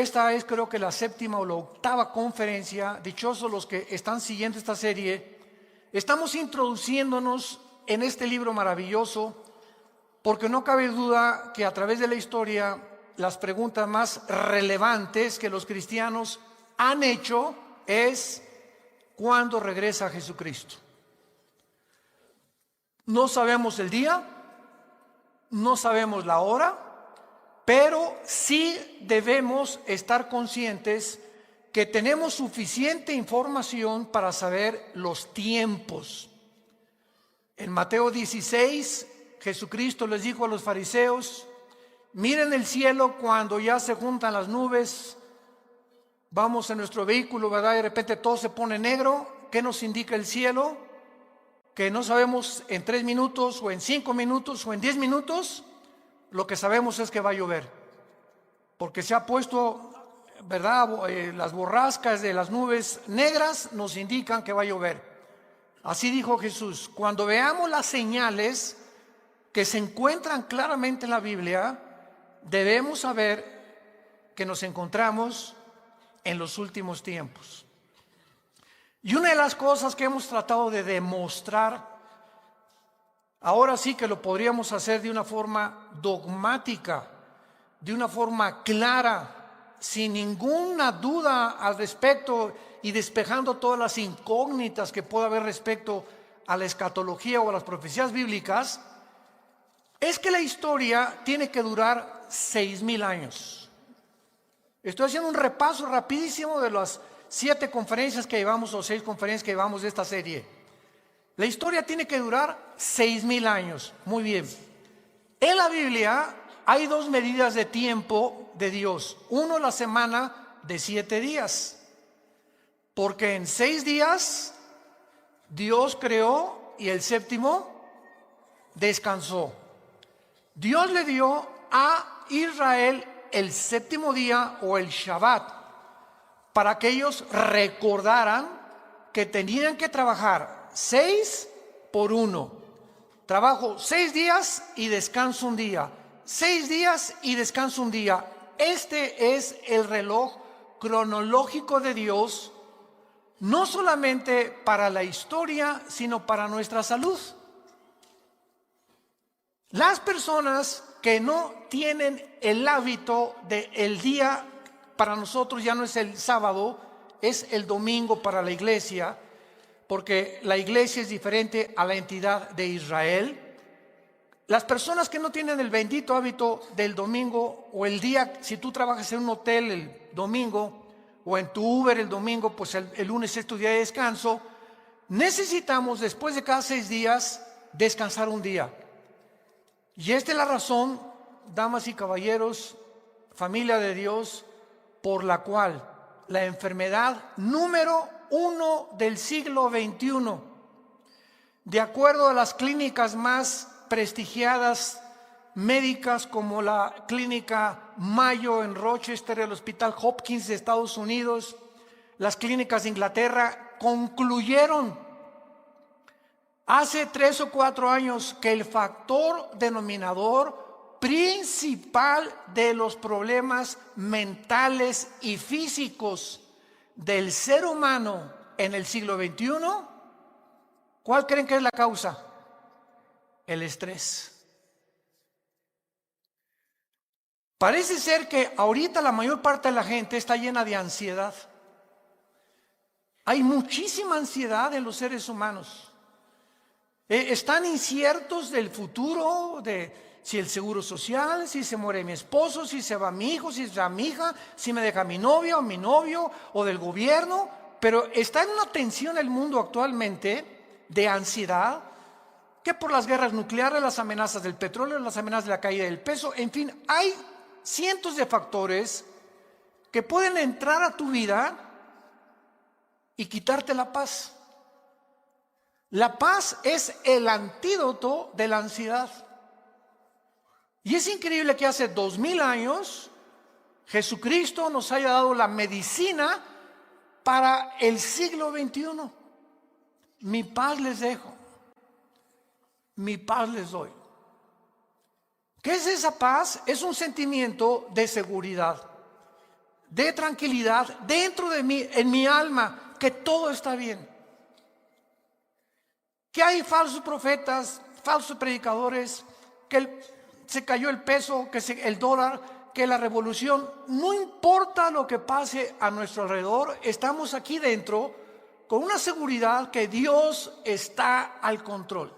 esta es, creo que, la séptima o la octava conferencia. Dichosos los que están siguiendo esta serie. Estamos introduciéndonos en este libro maravilloso, porque no cabe duda que a través de la historia las preguntas más relevantes que los cristianos han hecho es: ¿cuándo regresa Jesucristo? No sabemos el día, no sabemos la hora, pero sí debemos estar conscientes que tenemos suficiente información para saber los tiempos. En Mateo 16, Jesucristo les dijo a los fariseos: miren el cielo cuando ya se juntan las nubes, vamos en nuestro vehículo, ¿verdad? Y de repente todo se pone negro. ¿Qué nos indica el cielo? Que no sabemos en 3 minutos o en 5 minutos o en 10 minutos. Lo que sabemos es que va a llover, porque se ha puesto, ¿verdad? Las borrascas de las nubes negras nos indican que va a llover. Así dijo Jesús: cuando veamos las señales que se encuentran claramente en la Biblia, debemos saber que nos encontramos en los últimos tiempos. Y una de las cosas que hemos tratado de demostrar, ahora sí que lo podríamos hacer de una forma dogmática, de una forma clara, sin ninguna duda al respecto y despejando todas las incógnitas que pueda haber respecto a la escatología o a las profecías bíblicas, es que la historia tiene que durar 6,000 años. Estoy haciendo un repaso rapidísimo de las 7 conferencias que llevamos o 6 conferencias que llevamos de esta serie. La historia tiene que durar 6,000 años. Muy bien. En la Biblia hay 2 medidas de tiempo de Dios. Uno, la semana de 7 días. Porque en 6 días Dios creó y el séptimo descansó. Dios le dio a Israel el séptimo día o el Shabbat, para que ellos recordaran que tenían que trabajar 6 por 1. Trabajo 6 días y descanso un día. 6 días y descanso un día. Este es el reloj cronológico de Dios, no solamente para la historia, sino para nuestra salud. Las personas que no tienen el hábito del día, para nosotros ya no es el sábado, es el domingo para la iglesia, porque la iglesia es diferente a la entidad de Israel. Las personas que no tienen el bendito hábito del domingo o el día, si tú trabajas en un hotel el domingo o en tu Uber el domingo, pues el lunes es tu día de descanso, necesitamos después de cada 6 días descansar un día. Y esta es la razón, damas y caballeros, familia de Dios, por la cual la enfermedad número 1 del siglo XXI, de acuerdo a las clínicas más prestigiadas médicas como la clínica Mayo en Rochester, el Hospital Hopkins de Estados Unidos, las clínicas de Inglaterra, concluyeron hace 3 o 4 años que el factor denominador principal de los problemas mentales y físicos del ser humano en el siglo XXI, ¿cuál creen que es la causa? El estrés. Parece ser que ahorita la mayor parte de la gente está llena de ansiedad. Hay muchísima ansiedad en los seres humanos. Están inciertos del futuro, de si el seguro social, si se muere mi esposo, si se va mi hijo, si se va mi hija, si me deja mi novia o mi novio o del gobierno. Pero está en una tensión el mundo actualmente de ansiedad, que por las guerras nucleares, las amenazas del petróleo, las amenazas de la caída del peso, en fin, hay cientos de factores que pueden entrar a tu vida y quitarte la paz. La paz es el antídoto de la ansiedad. Y es increíble que hace 2000 años Jesucristo nos haya dado la medicina para el siglo XXI. Mi paz les dejo, mi paz les doy. ¿Qué es esa paz? Es un sentimiento de seguridad, de tranquilidad dentro de mí, en mi alma, que todo está bien. Que hay falsos profetas, falsos predicadores, que se cayó el peso, el dólar, que la revolución. No importa lo que pase a nuestro alrededor, estamos aquí dentro con una seguridad que Dios está al control.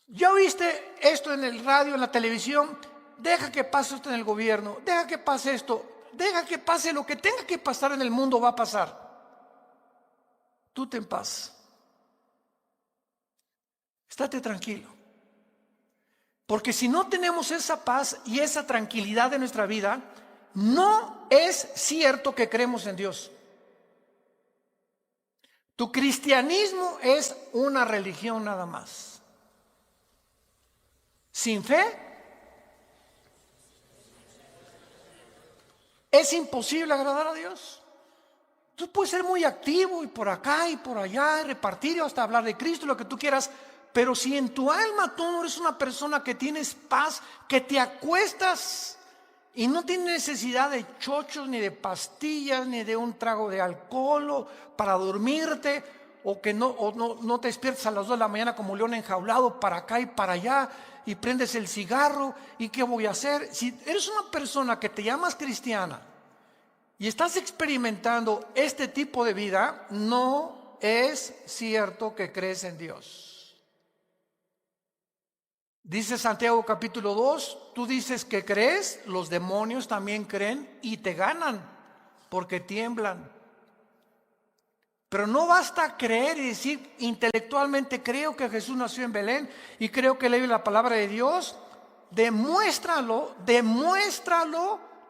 ¿Ya oíste esto en el radio, en la televisión? Deja que pase esto en el gobierno, deja que pase esto, deja que pase lo que tenga que pasar en el mundo, va a pasar. Tú ten paz. Estate tranquilo. Porque si no tenemos esa paz y esa tranquilidad en nuestra vida, no es cierto que creemos en Dios. Tu cristianismo es una religión nada más. Sin fe es imposible agradar a Dios. Tú puedes ser muy activo y por acá y por allá, y repartir y hasta hablar de Cristo, lo que tú quieras. Pero si en tu alma tú no eres una persona que tienes paz, que te acuestas y no tienes necesidad de chochos, ni de pastillas, ni de un trago de alcohol para dormirte, o que no te despiertas a las 2 de la mañana como león enjaulado para acá y para allá, y prendes el cigarro, ¿y qué voy a hacer? Si eres una persona que te llamas cristiana y estás experimentando este tipo de vida, no es cierto que crees en Dios. Dice Santiago capítulo 2, tú dices que crees, los demonios también creen y te ganan porque tiemblan. Pero no basta creer y decir intelectualmente creo que Jesús nació en Belén y creo que leí la palabra de Dios. Demuéstralo,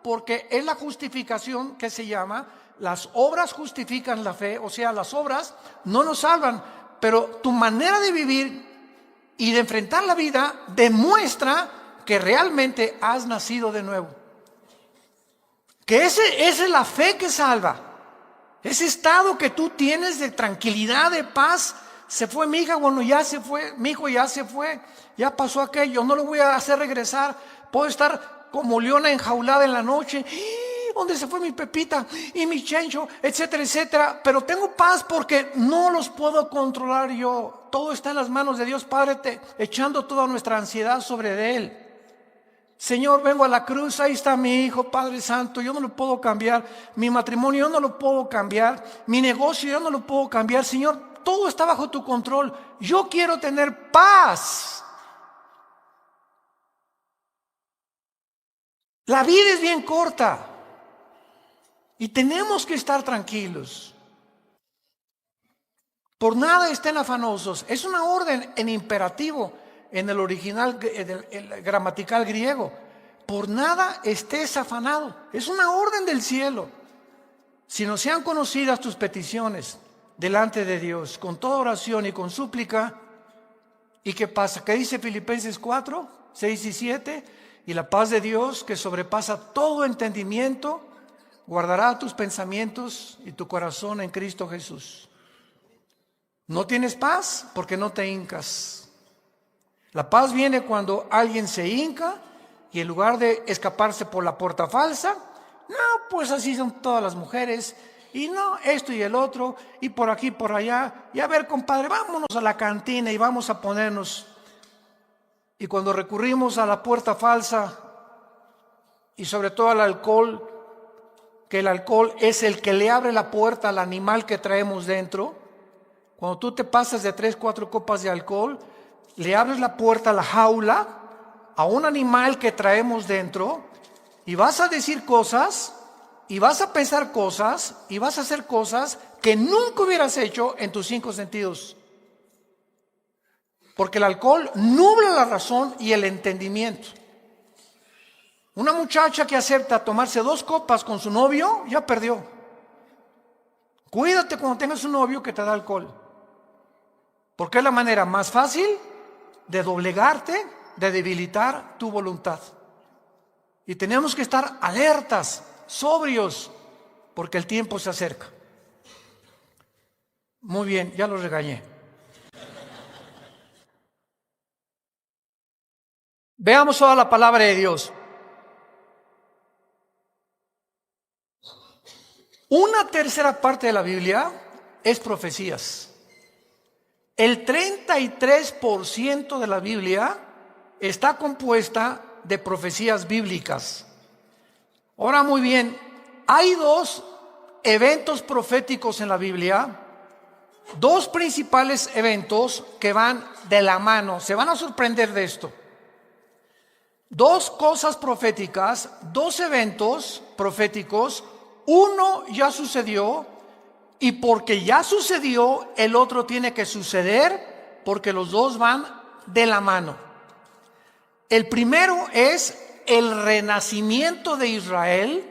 porque es la justificación que se llama, las obras justifican la fe, o sea, las obras no nos salvan, pero tu manera de vivir y de enfrentar la vida demuestra que realmente has nacido de nuevo. Que esa es la fe que salva. Ese estado que tú tienes de tranquilidad, de paz. Se fue mi hija, bueno, ya se fue, mi hijo ya se fue, ya pasó aquello, no lo voy a hacer regresar. Puedo estar como leona enjaulada en la noche. ¿Dónde se fue mi Pepita y mi Chencho? Etcétera, etcétera. Pero tengo paz porque no los puedo controlar yo. Todo está en las manos de Dios Padre, echando toda nuestra ansiedad sobre Él. Señor, vengo a la cruz, ahí está mi hijo, Padre Santo, yo no lo puedo cambiar. Mi matrimonio yo no lo puedo cambiar. Mi negocio yo no lo puedo cambiar. Señor, todo está bajo tu control. Yo quiero tener paz. La vida es bien corta. Y tenemos que estar tranquilos. Por nada estén afanosos. Es una orden en imperativo en el original, el gramatical griego. Por nada estés afanado. Es una orden del cielo. Si no sean conocidas tus peticiones delante de Dios, con toda oración y con súplica. ¿Y qué pasa? ¿Qué dice Filipenses 4, 6 y 7? Y la paz de Dios, que sobrepasa todo entendimiento, guardará tus pensamientos y tu corazón en Cristo Jesús. ¿No tienes paz? Porque no te hincas. La paz viene cuando alguien se hinca y en lugar de escaparse por la puerta falsa, no, pues así son todas las mujeres, y no, esto y el otro, y por aquí, por allá, y a ver, compadre, vámonos a la cantina y vamos a ponernos. Y cuando recurrimos a la puerta falsa y sobre todo al alcohol, que el alcohol es el que le abre la puerta al animal que traemos dentro. Cuando tú te pasas de 3, 4 copas de alcohol, le abres la puerta a la jaula, a un animal que traemos dentro, y vas a decir cosas, y vas a pensar cosas, y vas a hacer cosas que nunca hubieras hecho en tus 5 sentidos. Porque el alcohol nubla la razón y el entendimiento. Una muchacha que acepta tomarse 2 copas con su novio, ya perdió. Cuídate cuando tengas un novio que te da alcohol. Porque es la manera más fácil de doblegarte, de debilitar tu voluntad. Y tenemos que estar alertas, sobrios, porque el tiempo se acerca. Muy bien, ya los regañé. Veamos toda la palabra de Dios. Una tercera parte de la Biblia es profecías. El 33% de la Biblia está compuesta de profecías bíblicas. Ahora, muy bien, hay dos eventos proféticos en la Biblia, dos principales eventos que van de la mano. Se van a sorprender de esto. Dos cosas proféticas, dos eventos proféticos. Uno ya sucedió, y porque ya sucedió, el otro tiene que suceder, porque los dos van de la mano. El primero es el renacimiento de Israel,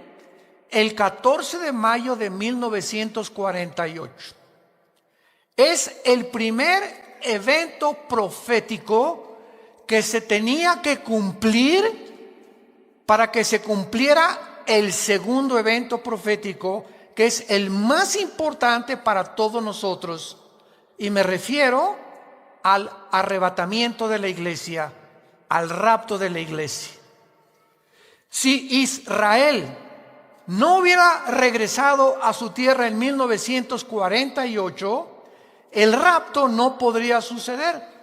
el 14 de mayo de 1948. Es el primer evento profético que se tenía que cumplir para que se cumpliera el segundo evento profético, que es el más importante para todos nosotros. Y me refiero al arrebatamiento de la iglesia, al rapto de la iglesia. Si Israel no hubiera regresado a su tierra en 1948, el rapto no podría suceder.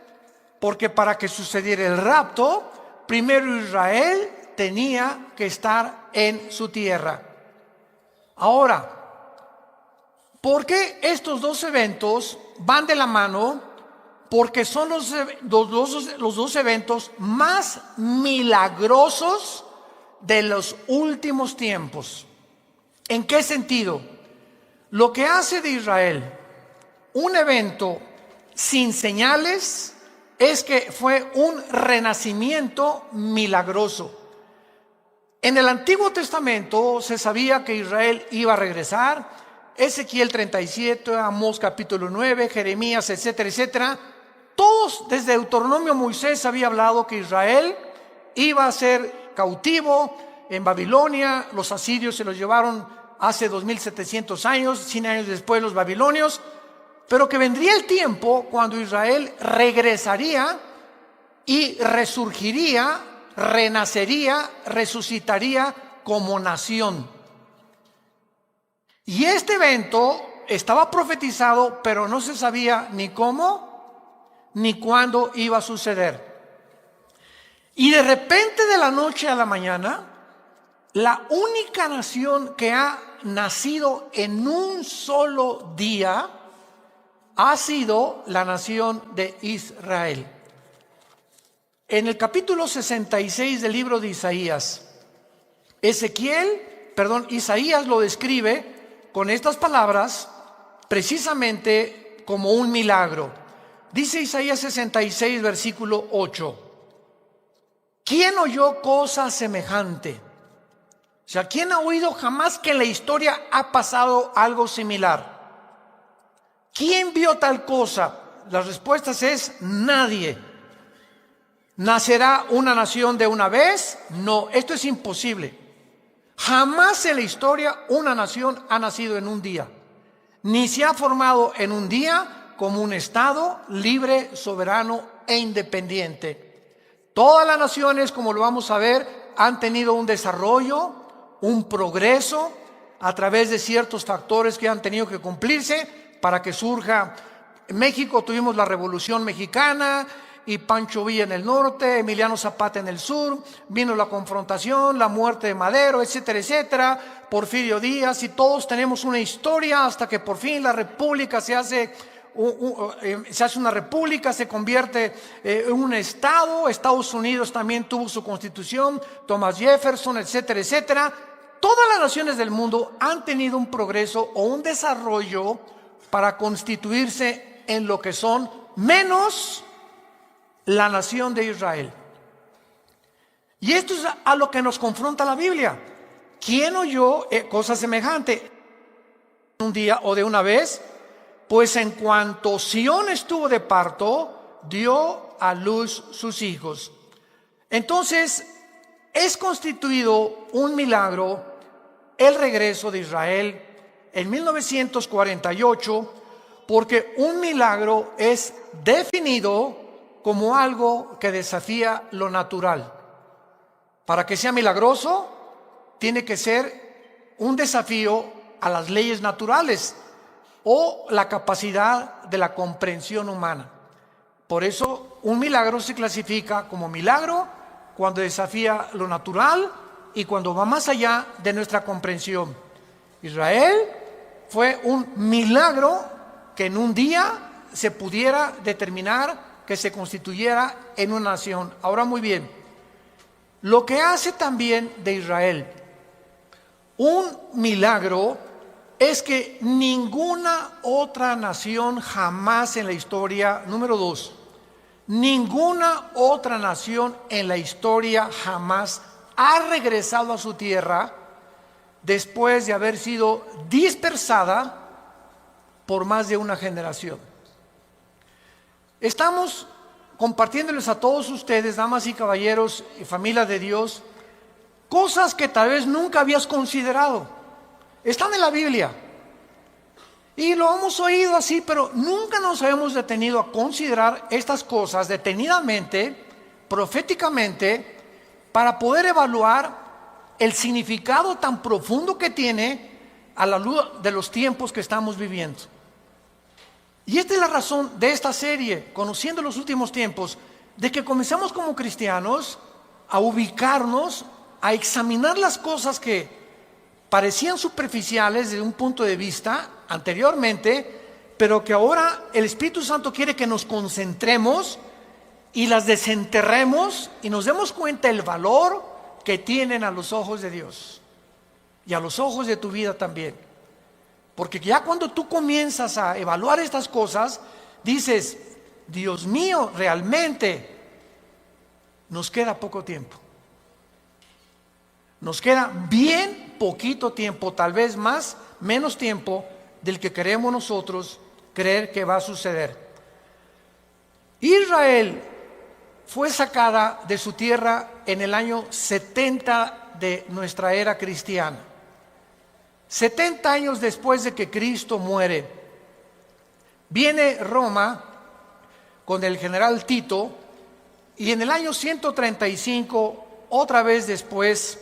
Porque para que sucediera el rapto, primero Israel tenía que estar en su tierra. Ahora, ¿por qué estos dos eventos van de la mano? Porque son los dos eventos más milagrosos de los últimos tiempos. ¿En qué sentido? Lo que hace de Israel un evento sin señales es que fue un renacimiento milagroso. En el Antiguo Testamento se sabía que Israel iba a regresar. Ezequiel 37, Amós capítulo 9, Jeremías, etcétera, etcétera. Todos, desde Deuteronomio, Moisés había hablado que Israel iba a ser cautivo en Babilonia. Los asirios se los llevaron hace 2700 años, 100 años después los babilonios. Pero que vendría el tiempo cuando Israel regresaría y resurgiría, renacería, resucitaría como nación. Y este evento estaba profetizado, pero no se sabía ni cómo ni cuándo iba a suceder. Y de repente, de la noche a la mañana, la única nación que ha nacido en un solo día ha sido la nación de Israel. En el capítulo 66 del libro de Isaías, Isaías lo describe con estas palabras precisamente como un milagro. Dice Isaías 66, versículo 8: ¿quién oyó cosa semejante? O sea, ¿quién ha oído jamás que en la historia ha pasado algo similar? ¿Quién vio tal cosa? Las respuestas es nadie. ¿Nacerá una nación de una vez? No, esto es imposible. Jamás en la historia una nación ha nacido en un día, ni se ha formado en un día como un estado libre, soberano e independiente. Todas las naciones, como lo vamos a ver, han tenido un desarrollo, un progreso a través de ciertos factores que han tenido que cumplirse para que surja. En México tuvimos la Revolución Mexicana y Pancho Villa en el norte, Emiliano Zapata en el sur, vino la confrontación, la muerte de Madero, etcétera, etcétera, Porfirio Díaz, y todos tenemos una historia hasta que por fin la república se hace una república, se convierte en un estado. Estados Unidos también tuvo su constitución, Thomas Jefferson, etcétera, etcétera. Todas las naciones del mundo han tenido un progreso o un desarrollo para constituirse en lo que son, menos la nación de Israel. Y esto es a lo que nos confronta la Biblia. ¿Quién oyó cosa semejante? Un día o de una vez, pues en cuanto Sión estuvo de parto, dio a luz sus hijos. Entonces, es constituido un milagro el regreso de Israel en 1948, porque un milagro es definido como algo que desafía lo natural. Para que sea milagroso, tiene que ser un desafío a las leyes naturales o la capacidad de la comprensión humana. Por eso un milagro se clasifica como milagro cuando desafía lo natural y cuando va más allá de nuestra comprensión. Israel fue un milagro que en un día se pudiera determinar que se constituyera en una nación. Ahora muy bien, lo que hace también de Israel un milagro es que ninguna otra nación jamás en la historia, número 2, ninguna otra nación en la historia jamás ha regresado a su tierra después de haber sido dispersada por más de una generación. Estamos compartiéndoles a todos ustedes, damas y caballeros y familia de Dios, cosas que tal vez nunca habías considerado. Están en la Biblia. Y lo hemos oído así, pero nunca nos habíamos detenido a considerar estas cosas detenidamente, proféticamente, para poder evaluar el significado tan profundo que tiene a la luz de los tiempos que estamos viviendo. Y esta es la razón de esta serie, Conociendo los Últimos Tiempos, de que comencemos como cristianos a ubicarnos, a examinar las cosas que parecían superficiales desde un punto de vista anteriormente, pero que ahora el Espíritu Santo quiere que nos concentremos y las desenterremos y nos demos cuenta del valor que tienen a los ojos de Dios y a los ojos de tu vida también. Porque ya cuando tú comienzas a evaluar estas cosas, dices, Dios mío, realmente nos queda poco tiempo. Nos queda bien poquito tiempo, tal vez menos tiempo del que queremos nosotros creer que va a suceder. Israel fue sacada de su tierra en el año 70 de nuestra era cristiana. 70 años después de que Cristo muere, viene Roma con el general Tito, y en el año 135, otra vez después,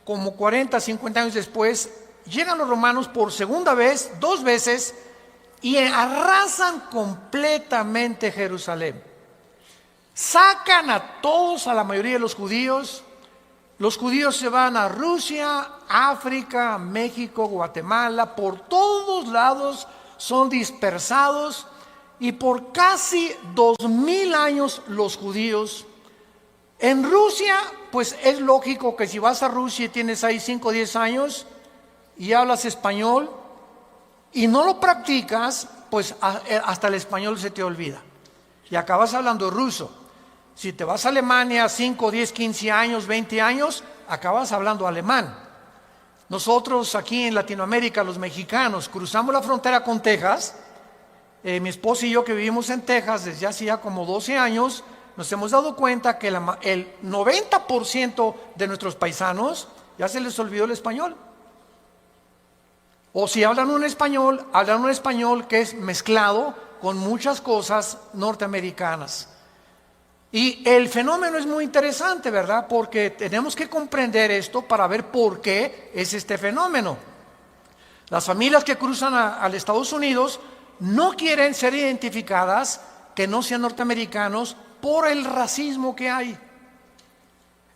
como 40, 50 años después, llegan los romanos por segunda vez, 2 veces, y arrasan completamente Jerusalén. Sacan a todos, a la mayoría de los judíos. Los judíos se van a Rusia, África, México, Guatemala, por todos lados son dispersados, y por casi 2000 años los judíos. En Rusia, pues es lógico que si vas a Rusia y tienes ahí 5 o 10 años y hablas español y no lo practicas, pues hasta el español se te olvida y acabas hablando ruso. Si te vas a Alemania 5, 10, 15 años, 20 años, acabas hablando alemán. Nosotros aquí en Latinoamérica, los mexicanos, cruzamos la frontera con Texas. Mi esposa y yo, que vivimos en Texas desde hace ya como 12 años, nos hemos dado cuenta que el 90% de nuestros paisanos ya se les olvidó el español. O si hablan un español que es mezclado con muchas cosas norteamericanas. Y el fenómeno es muy interesante, ¿verdad? Porque tenemos que comprender esto para ver por qué es este fenómeno. Las familias que cruzan a Estados Unidos no quieren ser identificadas que no sean norteamericanos por el racismo que hay.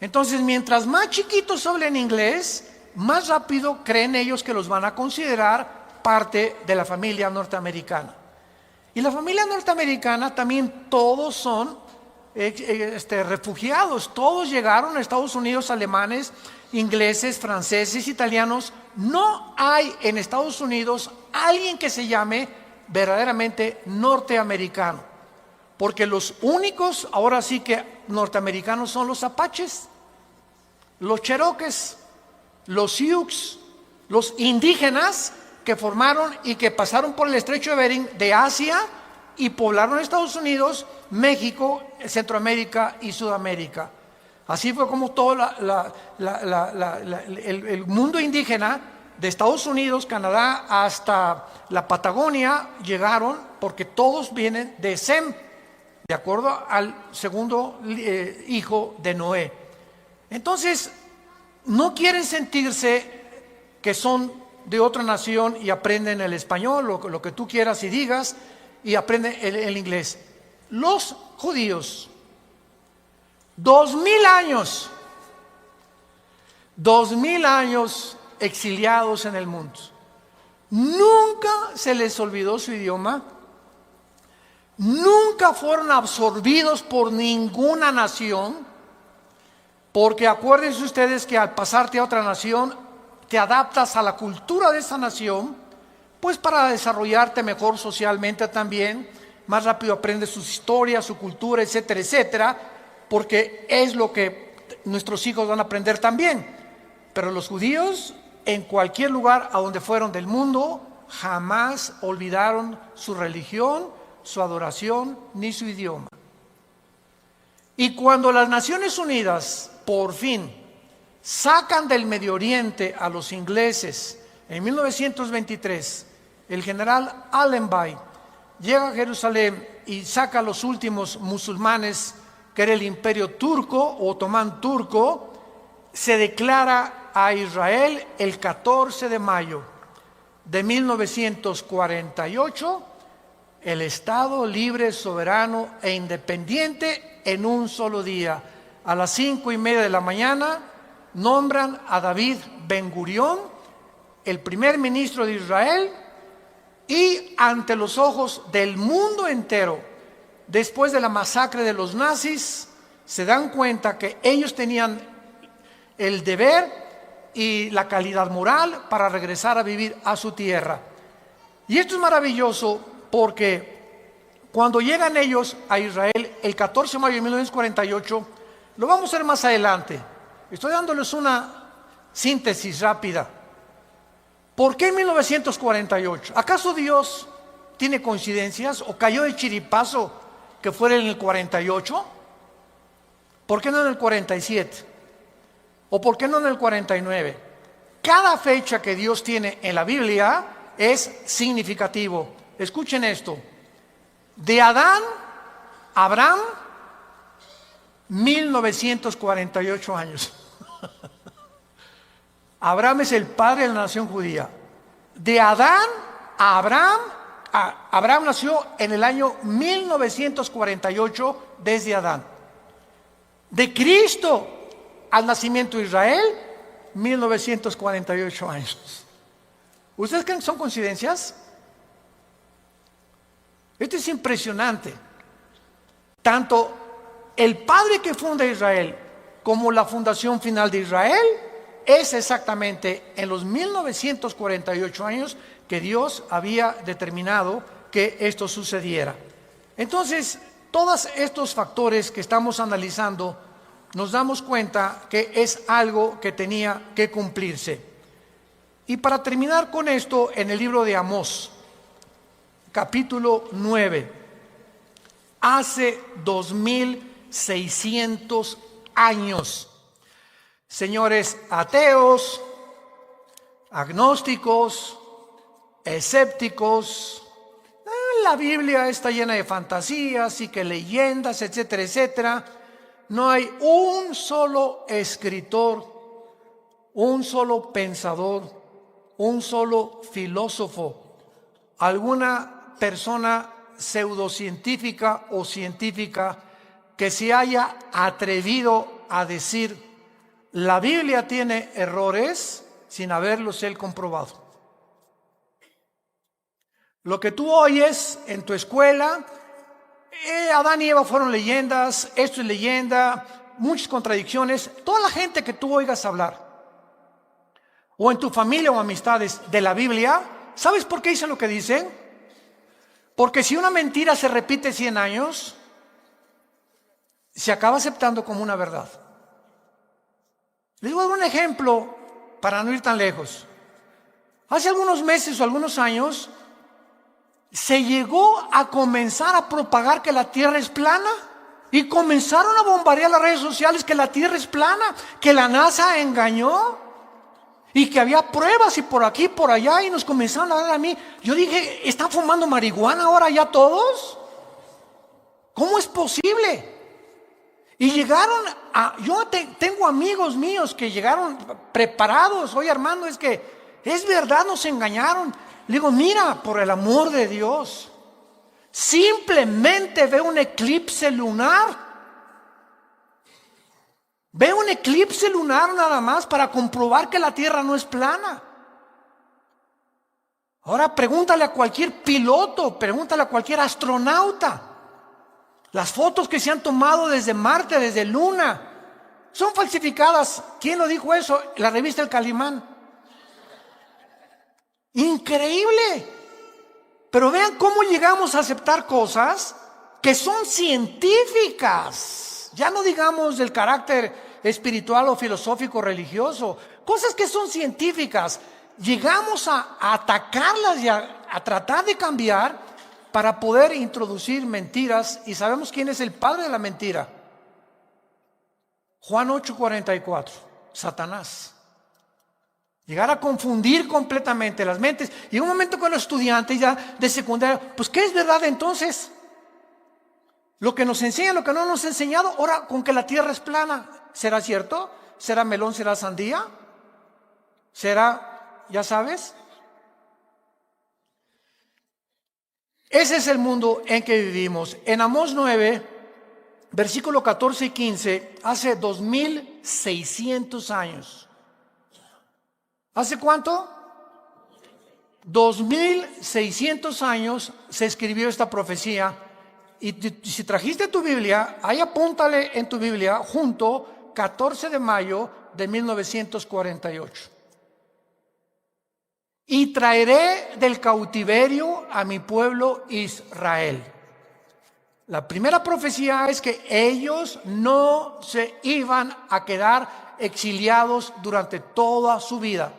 Entonces, mientras más chiquitos hablen inglés, más rápido creen ellos que los van a considerar parte de la familia norteamericana. Y la familia norteamericana también todos son refugiados. Todos llegaron a Estados Unidos, alemanes, ingleses, franceses, italianos. No hay en Estados Unidos alguien que se llame verdaderamente norteamericano, porque los únicos ahora sí que norteamericanos son los apaches, los cherokees, los sioux, los indígenas que formaron y que pasaron por el estrecho de Bering de Asia y poblaron Estados Unidos, México, Centroamérica y Sudamérica. Así fue como todo el mundo indígena de Estados Unidos, Canadá, hasta la Patagonia llegaron, porque todos vienen de Sem, de acuerdo al segundo hijo de Noé. Entonces, no quieren sentirse que son de otra nación y aprenden el español, lo que tú quieras y digas, y aprenden el inglés. Los judíos, 2000 años, 2000 años exiliados en el mundo. Nunca se les olvidó su idioma, nunca fueron absorbidos por ninguna nación, porque acuérdense ustedes que al pasarte a otra nación, te adaptas a la cultura de esa nación, pues para desarrollarte mejor socialmente también, más rápido aprendes sus historias, su cultura, etcétera, etcétera, porque es lo que nuestros hijos van a aprender también. Pero los judíos, en cualquier lugar a donde fueron del mundo, jamás olvidaron su religión, su adoración, ni su idioma. Y cuando las Naciones Unidas, por fin, sacan del Medio Oriente a los ingleses, en 1923, el general Allenby llega a Jerusalén y saca a los últimos musulmanes, que era el imperio turco, otomán turco, se declara a Israel el 14 de mayo de 1948, el Estado libre, soberano e independiente en un solo día. A las 5:30 de la mañana nombran a David Ben Gurión el primer ministro de Israel, y ante los ojos del mundo entero, después de la masacre de los nazis, se dan cuenta que ellos tenían el deber y la calidad moral para regresar a vivir a su tierra. Y esto es maravilloso porque cuando llegan ellos a Israel el 14 de mayo de 1948, lo vamos a ver más adelante. Estoy dándoles una síntesis rápida. ¿Por qué en 1948? ¿Acaso Dios tiene coincidencias o cayó de chiripazo que fuera en el 48? ¿Por qué no en el 47? ¿O por qué no en el 49? Cada fecha que Dios tiene en la Biblia es significativo. Escuchen esto. De Adán a Abraham, 1948 años. Abraham es el padre de la nación judía. De Adán a Abraham, Abraham nació en el año 1948 desde Adán. De Cristo al nacimiento de Israel, 1948 años. ¿Ustedes creen que son coincidencias? Esto es impresionante. Tanto el padre que funda Israel como la fundación final de Israel es exactamente en los 1948 años que Dios había determinado que esto sucediera. Entonces, todos estos factores que estamos analizando, nos damos cuenta que es algo que tenía que cumplirse. Y para terminar con esto, en el libro de Amós, capítulo 9, hace 2600 años, señores ateos, agnósticos, escépticos, la Biblia está llena de fantasías y que leyendas, etcétera, etcétera. No hay un solo escritor, un solo pensador, un solo filósofo, alguna persona pseudocientífica o científica que se haya atrevido a decir: la Biblia tiene errores, sin haberlos él comprobado. Lo que tú oyes en tu escuela, Adán y Eva fueron leyendas, esto es leyenda, muchas contradicciones. Toda la gente que tú oigas hablar, o en tu familia o amistades, de la Biblia, ¿sabes por qué dicen lo que dicen? Porque si una mentira se repite 100 años, se acaba aceptando como una verdad. Les voy a dar un ejemplo para no ir tan lejos. Hace algunos meses o algunos años se llegó a comenzar a propagar que la tierra es plana, y comenzaron a bombardear las redes sociales que la tierra es plana, que la NASA engañó y que había pruebas y por aquí por allá, y nos comenzaron a dar a mí. Yo dije: ¿están fumando marihuana ahora ya todos? ¿Cómo es posible? Y llegaron a... Yo tengo amigos míos que llegaron preparados. Oye, Armando, es que es verdad, nos engañaron. Le digo, mira, por el amor de Dios, simplemente ve un eclipse lunar. Ve un eclipse lunar nada más para comprobar que la Tierra no es plana. Ahora pregúntale a cualquier piloto, pregúntale a cualquier astronauta. Las fotos que se han tomado desde Marte, desde Luna, son falsificadas. ¿Quién lo dijo eso? La revista El Calimán. Increíble. Pero vean cómo llegamos a aceptar cosas que son científicas. Ya no digamos del carácter espiritual o filosófico religioso. Cosas que son científicas. Llegamos a atacarlas y a tratar de cambiar para poder introducir mentiras. Y sabemos quién es el padre de la mentira. Juan 8:44. Satanás. Llegar a confundir completamente las mentes. Y en un momento con los estudiantes ya de secundaria, pues ¿qué es verdad entonces? Lo que nos enseña, lo que no nos ha enseñado. Ahora, con que la tierra es plana, ¿será cierto? ¿Será melón, será sandía? ¿Será, ya sabes? Ese es el mundo en que vivimos. En Amós 9, versículo 14 y 15, hace 2600 años. ¿Hace cuánto? 2600 años se escribió esta profecía. Y si trajiste tu Biblia, ahí apúntale en tu Biblia junto 14 de mayo de 1948. Y traeré del cautiverio a mi pueblo Israel. La primera profecía es que ellos no se iban a quedar exiliados durante toda su vida.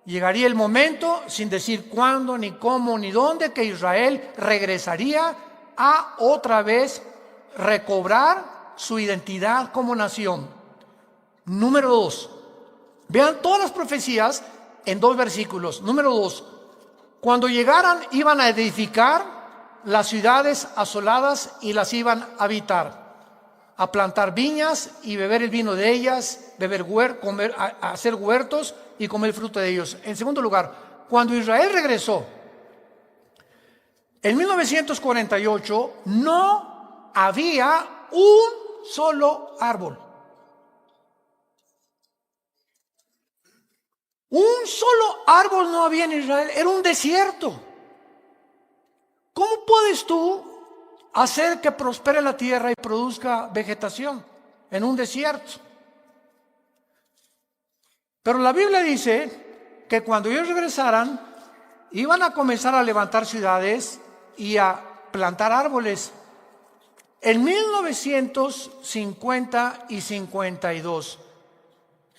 Llegaría el momento, sin decir cuándo, ni cómo, ni dónde, que Israel regresaría a otra vez recobrar su identidad como nación. Número 2. Vean todas las profecías en 2 versículos. Número 2. Cuando llegaran iban a edificar las ciudades asoladas y las iban a habitar, a plantar viñas y beber el vino de ellas, a hacer huertos y comer el fruto de ellos. En segundo lugar, cuando Israel regresó, en 1948 no había un solo árbol. Un solo árbol no había en Israel, era un desierto. ¿Cómo puedes tú hacer que prospere la tierra y produzca vegetación en un desierto? Pero la Biblia dice que cuando ellos regresaran, iban a comenzar a levantar ciudades y a plantar árboles. En 1950 y 52,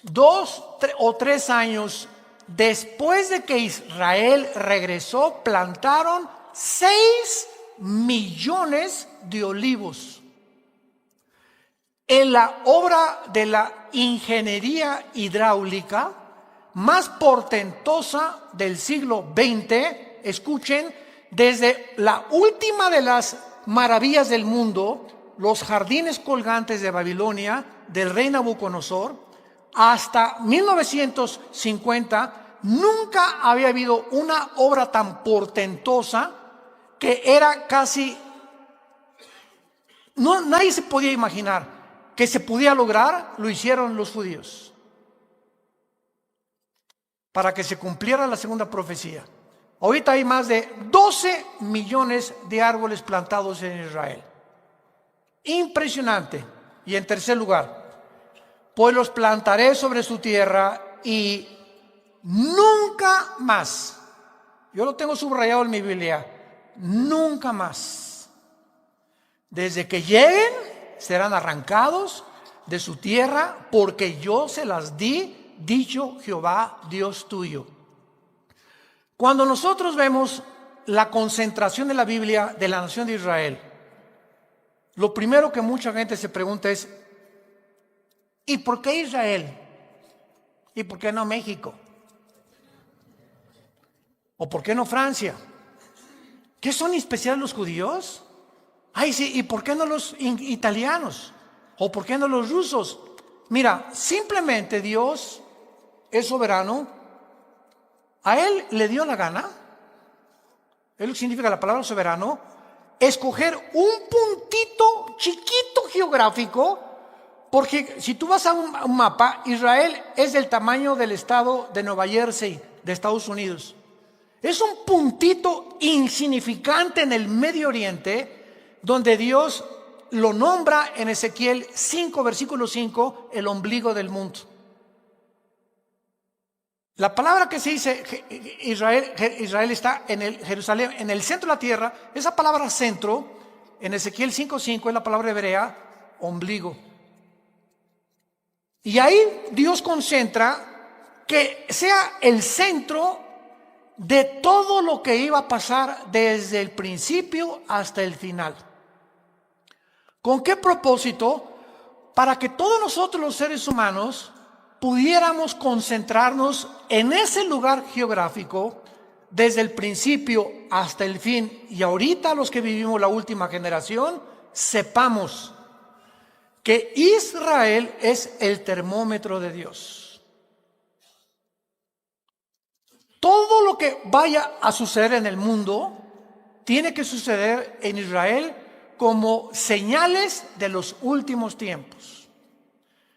2 o 3 años después de que Israel regresó, plantaron 6 millones de olivos. En la obra de la ingeniería hidráulica más portentosa del siglo XX, escuchen, desde la última de las maravillas del mundo, los jardines colgantes de Babilonia, del rey Nabucodonosor, hasta 1950, nunca había habido una obra tan portentosa que era casi, nadie se podía imaginar que se podía lograr. Lo hicieron los judíos para que se cumpliera la segunda profecía. Ahorita hay más de 12 millones de árboles plantados en Israel. Impresionante. Y en tercer lugar, pues los plantaré sobre su tierra y nunca más, yo lo tengo subrayado en mi Biblia, nunca más, desde que lleguen, serán arrancados de su tierra, porque yo se las di, dicho Jehová Dios tuyo. Cuando nosotros vemos la concentración de la Biblia de la nación de Israel, lo primero que mucha gente se pregunta es, ¿y por qué Israel? ¿Y por qué no México? ¿O por qué no Francia? ¿Qué son especiales los judíos? Ay, sí, ¿y por qué no los italianos? ¿O por qué no los rusos? Mira, simplemente Dios es soberano A él le dio la gana, es lo que significa la palabra soberano, escoger un puntito chiquito geográfico, porque si tú vas a un mapa, Israel es del tamaño del estado de Nueva Jersey, de Estados Unidos. Es un puntito insignificante en el Medio Oriente, donde Dios lo nombra en Ezequiel 5, versículo 5, el ombligo del mundo. La palabra que se dice Israel está en el Jerusalén, en el centro de la tierra. Esa palabra centro, en Ezequiel 5:5, es la palabra hebrea ombligo. Y ahí Dios concentra que sea el centro de todo lo que iba a pasar desde el principio hasta el final. ¿Con qué propósito? Para que todos nosotros los seres humanos pudiéramos concentrarnos en ese lugar geográfico desde el principio hasta el fin. Y ahorita los que vivimos la última generación, sepamos que Israel es el termómetro de Dios. Todo lo que vaya a suceder en el mundo tiene que suceder en Israel como señales de los últimos tiempos.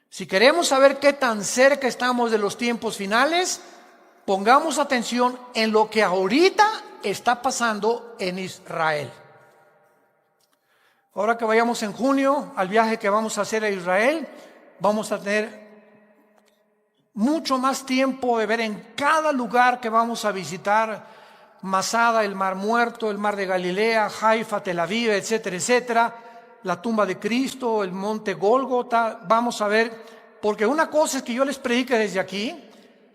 Si queremos saber qué tan cerca estamos de los tiempos finales, pongamos atención en lo que ahorita está pasando en Israel. Ahora que vayamos en junio al viaje que vamos a hacer a Israel, vamos a tener mucho más tiempo de ver en cada lugar que vamos a visitar: Masada, el Mar Muerto, el Mar de Galilea, Haifa, Tel Aviv, etcétera, etcétera. La tumba de Cristo, el monte Gólgota. Vamos a ver, porque una cosa es que yo les predique desde aquí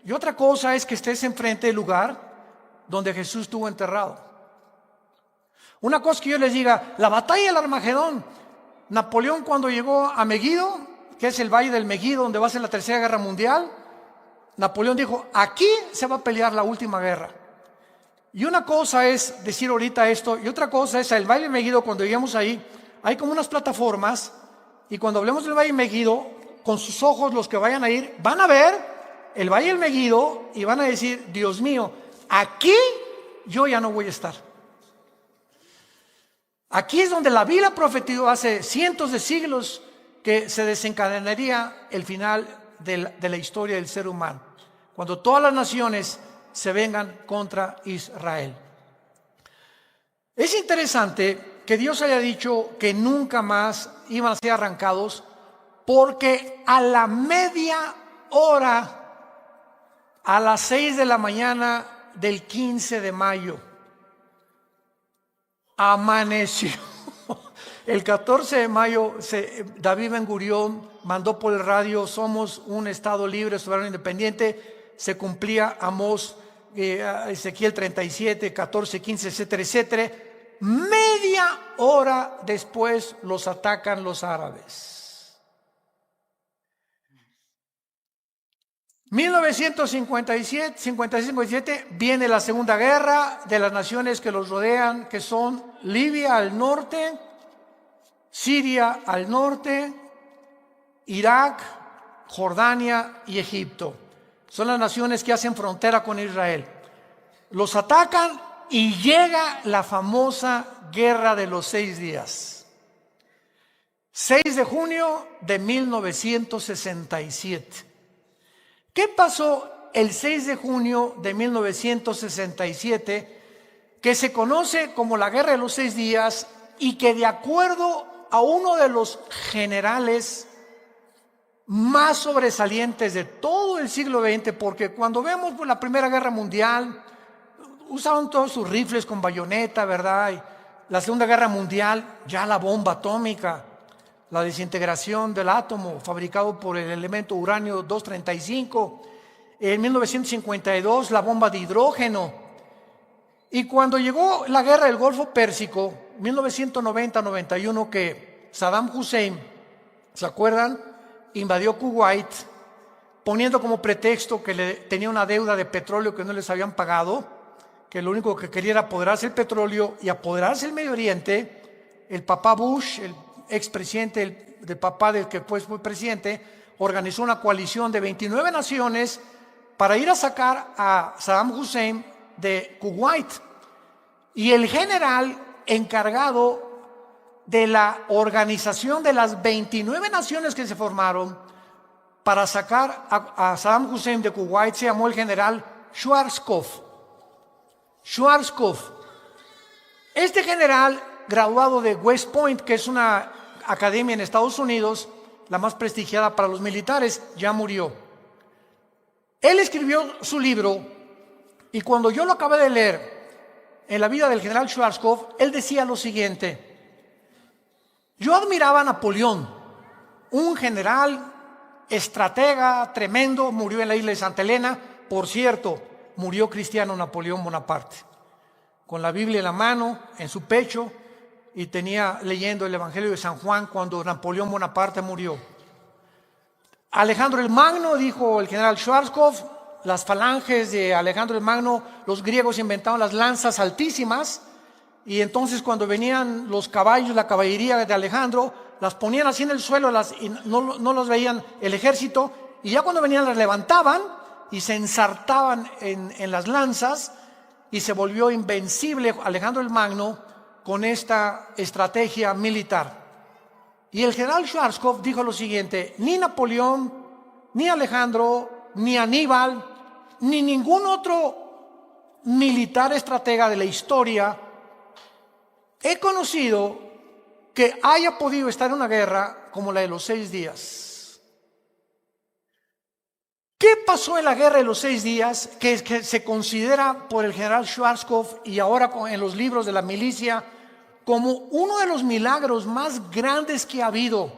y otra cosa es que estés enfrente del lugar donde Jesús estuvo enterrado. Una cosa es que yo les diga, la batalla del Armagedón. Napoleón, cuando llegó a Megiddo, que es el valle del Megiddo, donde va a ser la Tercera Guerra Mundial, Napoleón dijo, aquí se va a pelear la última guerra. Y una cosa es decir ahorita esto, y otra cosa es el valle del Megiddo. Cuando lleguemos ahí, hay como unas plataformas, y cuando hablemos del valle del Megiddo, con sus ojos los que vayan a ir, van a ver el valle del Megiddo y van a decir, Dios mío, aquí yo ya no voy a estar. Aquí es donde la Biblia profetizó hace cientos de siglos que se desencadenaría el final de la historia del ser humano, cuando todas las naciones se vengan contra Israel. Es interesante que Dios haya dicho que nunca más iban a ser arrancados, porque a la media hora, a las 6 de la mañana del 15 de mayo, amaneció. El 14 de mayo, David Ben Gurión mandó por el radio, somos un estado libre, soberano, independiente. Se cumplía Amós, Ezequiel 37, 14, 15, etcétera, etcétera. Media hora después los atacan los árabes. 1957, 56-57, viene la Segunda Guerra de las naciones que los rodean, que son Libia al norte, Siria al norte, Irak, Jordania y Egipto. Son las naciones que hacen frontera con Israel. Los atacan y llega la famosa Guerra de los 6 días. 6 de junio de 1967. ¿Qué pasó el 6 de junio de 1967? Que se conoce como la Guerra de los 6 días y que, de acuerdo a uno de los generales más sobresalientes de todo el siglo XX, porque cuando vemos la Primera Guerra Mundial, usaban todos sus rifles con bayoneta, ¿verdad? Y la Segunda Guerra Mundial, ya la bomba atómica, la desintegración del átomo fabricado por el elemento uranio 235. En 1952, la bomba de hidrógeno. Y cuando llegó la guerra del Golfo Pérsico, 1990-91, que Saddam Hussein, ¿se acuerdan?, invadió Kuwait, poniendo como pretexto que tenía una deuda de petróleo que no les habían pagado, que lo único que quería era apoderarse del petróleo y apoderarse del Medio Oriente. El papá Bush, el expresidente del papá del que fue presidente, organizó una coalición de 29 naciones para ir a sacar a Saddam Hussein de Kuwait. Y el general encargado de la organización de las 29 naciones que se formaron para sacar a Saddam Hussein de Kuwait se llamó el general Schwarzkopf. Este general, graduado de West Point, que es una academia en Estados Unidos, la más prestigiada para los militares, ya murió. Él escribió su libro y cuando yo lo acabé de leer en la vida del general Schwarzkopf, él decía lo siguiente: yo admiraba a Napoleón, un general, estratega tremendo, murió en la isla de Santa Elena. Por cierto, murió cristiano Napoleón Bonaparte, con la Biblia en la mano, en su pecho, y tenía leyendo el Evangelio de San Juan cuando Napoleón Bonaparte murió. Alejandro el Magno, dijo el general Schwarzkopf, las falanges de Alejandro el Magno, los griegos inventaron las lanzas altísimas, y entonces cuando venían los caballos, la caballería de Alejandro, las ponían así en el suelo y no los veían el ejército, y ya cuando venían las levantaban y se ensartaban en las lanzas, y se volvió invencible Alejandro el Magno con esta estrategia militar. Y el general Schwarzkopf dijo lo siguiente: ni Napoleón, ni Alejandro, ni Aníbal, ni ningún otro militar estratega de la historia he conocido que haya podido estar en una guerra como la de los 6 días. ¿Qué pasó en la guerra de los 6 días que se considera por el general Schwarzkopf y ahora en los libros de la milicia como uno de los milagros más grandes que ha habido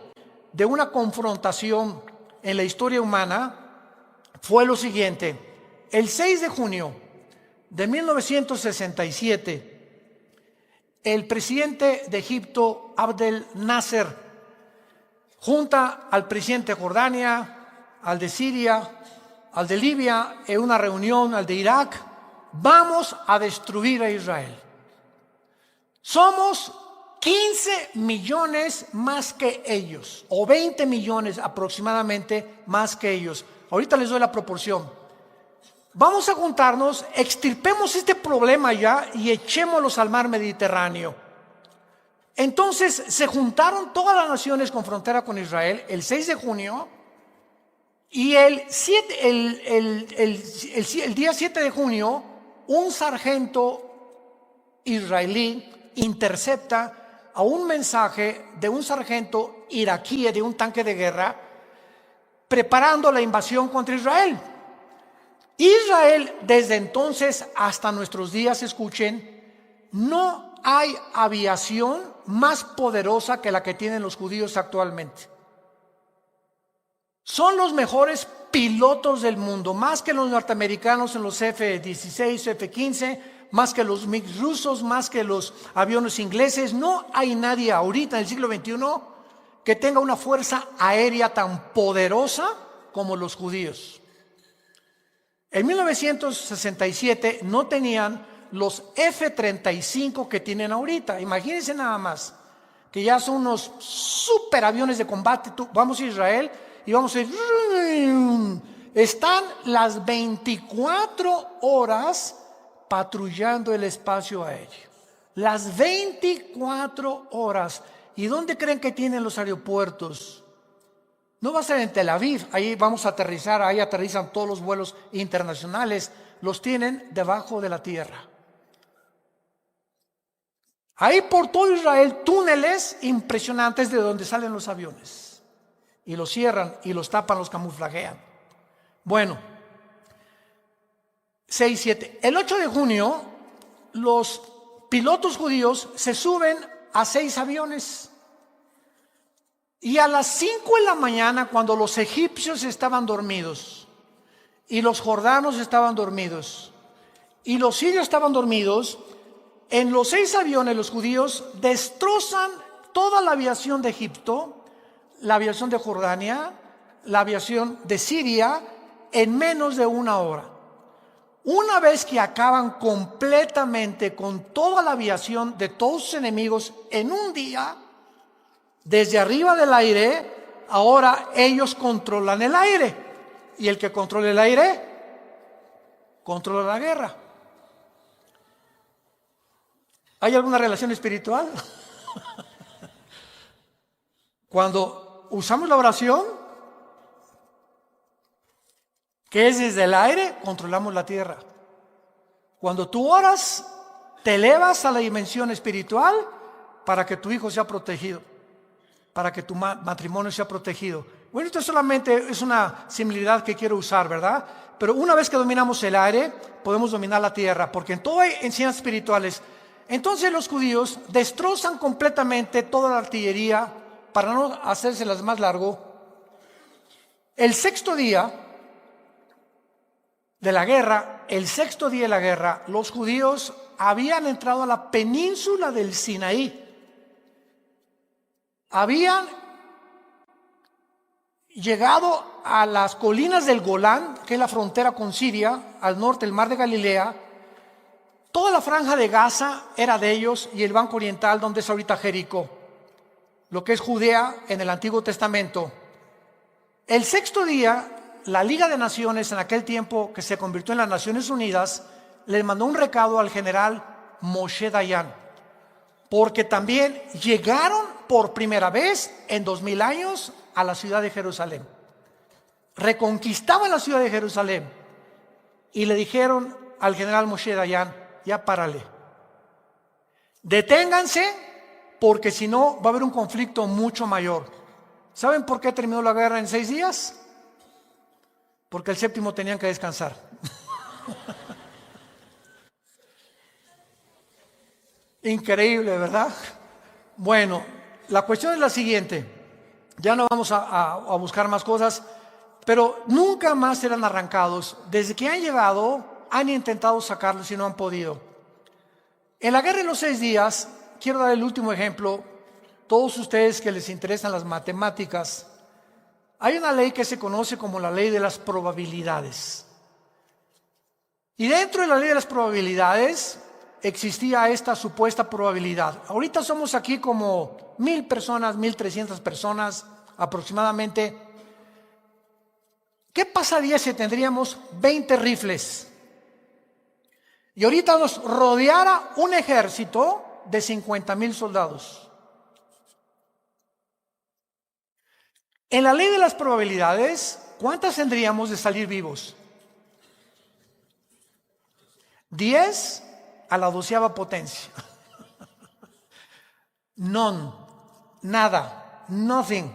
de una confrontación en la historia humana? Fue lo siguiente: el 6 de junio de 1967, el presidente de Egipto, Abdel Nasser, junta al presidente de Jordania, al de Siria, al de Libia, en una reunión, al de Irak. Vamos a destruir a Israel. Somos 15 millones más que ellos, o 20 millones aproximadamente más que ellos. Ahorita les doy la proporción. Vamos a juntarnos, extirpemos este problema ya y echémoslos al mar Mediterráneo. Entonces se juntaron todas las naciones con frontera con Israel el 6 de junio y el día 7 de junio un sargento israelí intercepta a un mensaje de un sargento iraquí de un tanque de guerra preparando la invasión contra Israel. Israel, desde entonces hasta nuestros días, escuchen, no hay aviación más poderosa que la que tienen los judíos actualmente. Son los mejores pilotos del mundo, más que los norteamericanos en los F-16, F-15, más que los MiG rusos, más que los aviones ingleses. No hay nadie ahorita en el siglo XXI que tenga una fuerza aérea tan poderosa como los judíos. En 1967 no tenían los F-35 que tienen ahorita. Imagínense nada más, que ya son unos superaviones de combate. Vamos a Israel y vamos a ir. Están las 24 horas patrullando el espacio aéreo. Las 24 horas. ¿Y dónde creen que tienen los aeropuertos? No va a ser en Tel Aviv, ahí vamos a aterrizar, ahí aterrizan todos los vuelos internacionales, los tienen debajo de la tierra. Hay por todo Israel túneles impresionantes de donde salen los aviones. Y los cierran y los tapan, los camuflajean. Bueno, 6-7. El 8 de junio, los pilotos judíos se suben a 6 aviones. Y a las 5 de la mañana, cuando los egipcios estaban dormidos, y los jordanos estaban dormidos, y los sirios estaban dormidos, en los 6 aviones los judíos destrozan toda la aviación de Egipto, la aviación de Jordania, la aviación de Siria, en menos de 1 hora. Una vez que acaban completamente con toda la aviación de todos sus enemigos en un día, desde arriba del aire, ahora ellos controlan el aire. Y el que controla el aire, controla la guerra. ¿Hay alguna relación espiritual? Cuando usamos la oración, que es desde el aire, controlamos la tierra. Cuando tú oras, te elevas a la dimensión espiritual para que tu hijo sea protegido, para que tu matrimonio sea protegido. Bueno, esto solamente es una similaridad que quiero usar, ¿verdad? Pero una vez que dominamos el aire, podemos dominar la tierra, porque en todas enseñanzas espirituales, entonces los judíos destrozan completamente toda la artillería, para no hacérselas más largo. El sexto día de la guerra, los judíos habían entrado a la península del Sinaí. Habían llegado a las colinas del Golán, que es la frontera con Siria, al norte del mar de Galilea. Toda la franja de Gaza era de ellos, y el banco oriental, donde es ahorita Jericó, lo que es Judea en el Antiguo Testamento. El sexto día, la Liga de Naciones, en aquel tiempo que se convirtió en las Naciones Unidas, le mandó un recado al general Moshe Dayan, porque también llegaron por primera vez en 2000 años a la ciudad de Jerusalén. Reconquistaban la ciudad de Jerusalén y le dijeron al general Moshe Dayan: ya párale, deténganse, porque si no va a haber un conflicto mucho mayor. ¿Saben por qué terminó la guerra en 6 días? Porque el séptimo tenían que descansar. Increíble, ¿verdad? Bueno, la cuestión es la siguiente. Ya no vamos a buscar más cosas, pero nunca más serán arrancados. Desde que han llegado, han intentado sacarlos y no han podido. En la guerra de los 6 días, quiero dar el último ejemplo. Todos ustedes que les interesan las matemáticas, hay una ley que se conoce como la ley de las probabilidades. Y dentro de la ley de las probabilidades existía esta supuesta probabilidad. Ahorita somos aquí como 1000 personas, 1300 personas aproximadamente. ¿Qué pasaría si tendríamos 20 rifles? Y ahorita nos rodeara un ejército de 50,000 soldados. En la ley de las probabilidades, ¿cuántas tendríamos de salir vivos? 10 a la 12ª potencia. None, nada, nothing.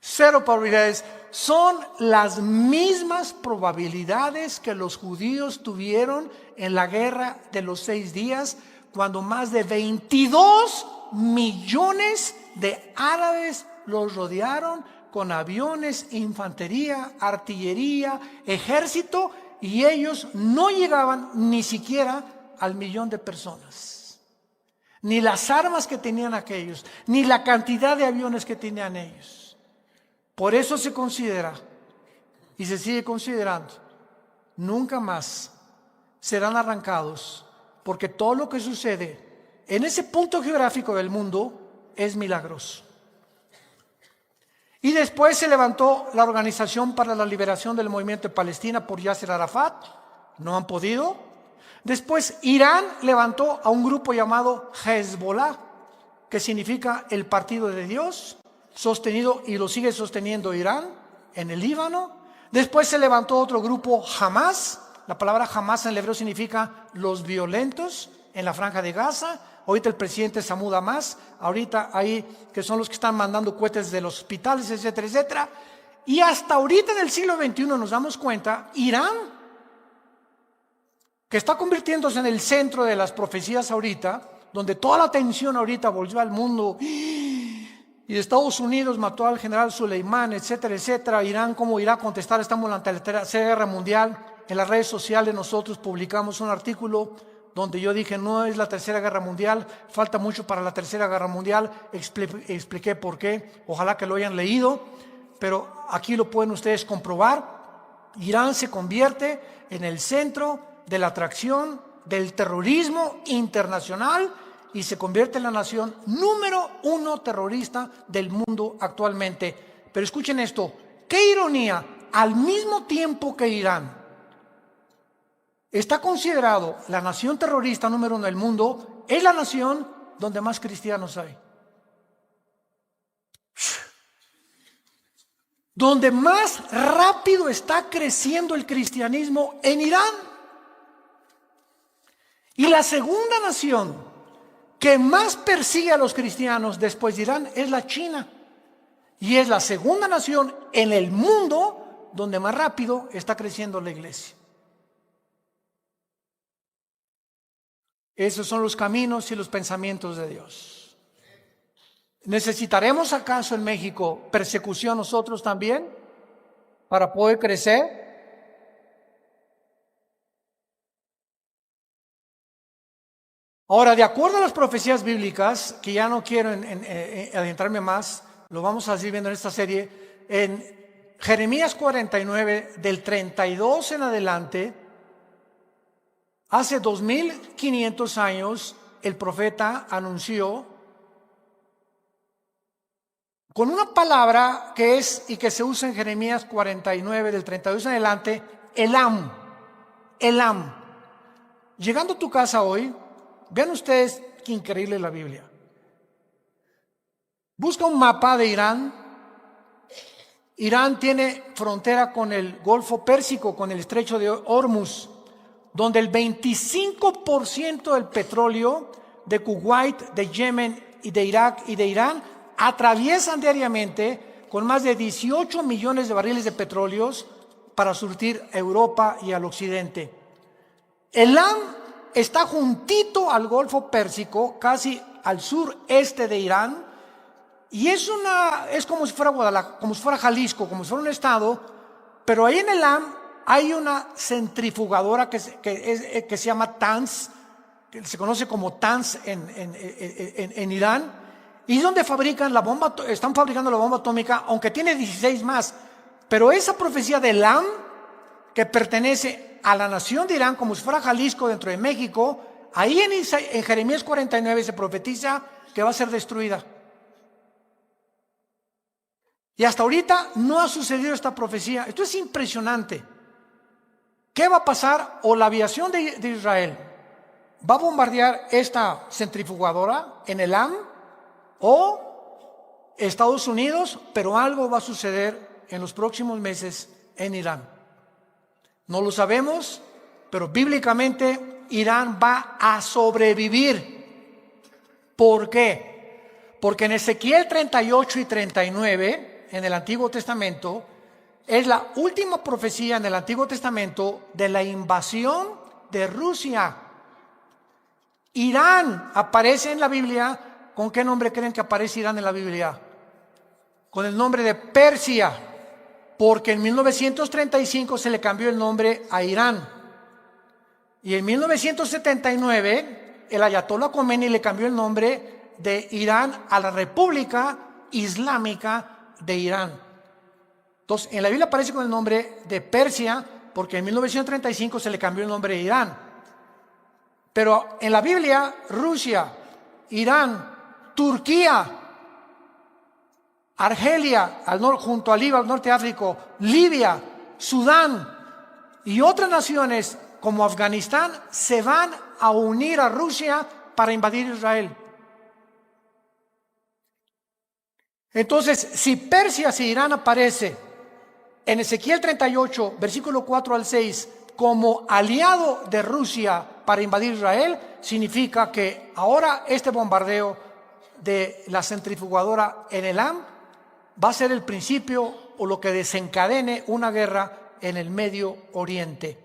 0 probabilidades. Son las mismas probabilidades que los judíos tuvieron en la guerra de los 6 días, cuando más de 22 millones de árabes los rodearon con aviones, infantería, artillería, ejército, y ellos no llegaban ni siquiera al 1,000,000 de personas. Ni las armas que tenían aquellos, ni la cantidad de aviones que tenían ellos. Por eso se considera, y se sigue considerando, nunca más serán arrancados, porque todo lo que sucede en ese punto geográfico del mundo es milagroso. Y después se levantó la Organización para la Liberación del Movimiento de Palestina por Yasser Arafat. No han podido. Después Irán levantó a un grupo llamado Hezbollah, que significa el Partido de Dios, sostenido, y lo sigue sosteniendo Irán en el Líbano. Después se levantó otro grupo, Hamas. La palabra Hamas en el hebreo significa los violentos, en la franja de Gaza. Ahorita el presidente es Mahmoud Abbas, ahorita ahí, que son los que están mandando cohetes de los hospitales, etcétera, etcétera. Y hasta ahorita en el siglo XXI nos damos cuenta, Irán, que está convirtiéndose en el centro de las profecías ahorita, donde toda la atención ahorita volvió al mundo, y Estados Unidos mató al general Soleimán, etcétera, etcétera. Irán, ¿cómo irá a contestar? Estamos ante la Tercera Guerra Mundial. En las redes sociales nosotros publicamos un artículo donde yo dije: no es la Tercera Guerra Mundial, falta mucho para la Tercera Guerra Mundial. Expliqué por qué, ojalá que lo hayan leído, pero aquí lo pueden ustedes comprobar. Irán se convierte en el centro de la atracción del terrorismo internacional y se convierte en la nación número 1 terrorista del mundo actualmente. Pero escuchen esto, qué ironía, al mismo tiempo que Irán está considerado la nación terrorista número 1 del mundo, es la nación donde más cristianos hay. Donde más rápido está creciendo el cristianismo en Irán. Y la segunda nación que más persigue a los cristianos después de Irán es la China. Y es la segunda nación en el mundo donde más rápido está creciendo la iglesia. Esos son los caminos y los pensamientos de Dios. ¿Necesitaremos acaso en México persecución nosotros también para poder crecer? Ahora, de acuerdo a las profecías bíblicas, que ya no quiero adentrarme más, lo vamos a seguir viendo en esta serie, en Jeremías 49, del 32 en adelante, hace 2500 años, el profeta anunció con una palabra que es y que se usa en Jeremías 49, del 32 en adelante, Elam. Elam. Llegando a tu casa hoy, vean ustedes qué increíble es la Biblia. Busca un mapa de Irán. Irán tiene frontera con el Golfo Pérsico, con el estrecho de Hormuz, donde el 25% del petróleo de Kuwait, de Yemen y de Irak y de Irán atraviesan diariamente con más de 18 millones de barriles de petróleos para surtir a Europa y al occidente. Elam está juntito al Golfo Pérsico, casi al sureste de Irán, y es como si fuera Guadalajara, como si fuera Jalisco, como si fuera un estado, pero ahí en Elam hay una centrifugadora que se llama Tanz, que se conoce como Tanz en Irán, y es donde están fabricando la bomba atómica, aunque tiene 16 más. Pero esa profecía de Elam, que pertenece a la nación de Irán, como si fuera Jalisco dentro de México, ahí en Jeremías 49 se profetiza que va a ser destruida. Y hasta ahorita no ha sucedido esta profecía. Esto es impresionante. ¿Qué va a pasar? O la aviación de Israel va a bombardear esta centrifugadora en Elam, o Estados Unidos, pero algo va a suceder en los próximos meses en Irán. No lo sabemos, pero bíblicamente Irán va a sobrevivir. ¿Por qué? Porque en Ezequiel 38 y 39, en el Antiguo Testamento, es la última profecía en el Antiguo Testamento de la invasión de Rusia. Irán aparece en la Biblia. ¿Con qué nombre creen que aparece Irán en la Biblia? Con el nombre de Persia, porque en 1935 se le cambió el nombre a Irán. Y en 1979 el Ayatollah Khomeini le cambió el nombre de Irán a la República Islámica de Irán. Entonces, en la Biblia aparece con el nombre de Persia, porque en 1935 se le cambió el nombre de Irán. Pero en la Biblia, Rusia, Irán, Turquía, Argelia, junto a Libia, al norte de África, Libia, Sudán y otras naciones como Afganistán se van a unir a Rusia para invadir Israel. Entonces, si Persia, si Irán aparece en Ezequiel 38, versículo 4 al 6, como aliado de Rusia para invadir Israel, significa que ahora este bombardeo de la centrifugadora en Elam va a ser el principio o lo que desencadene una guerra en el Medio Oriente.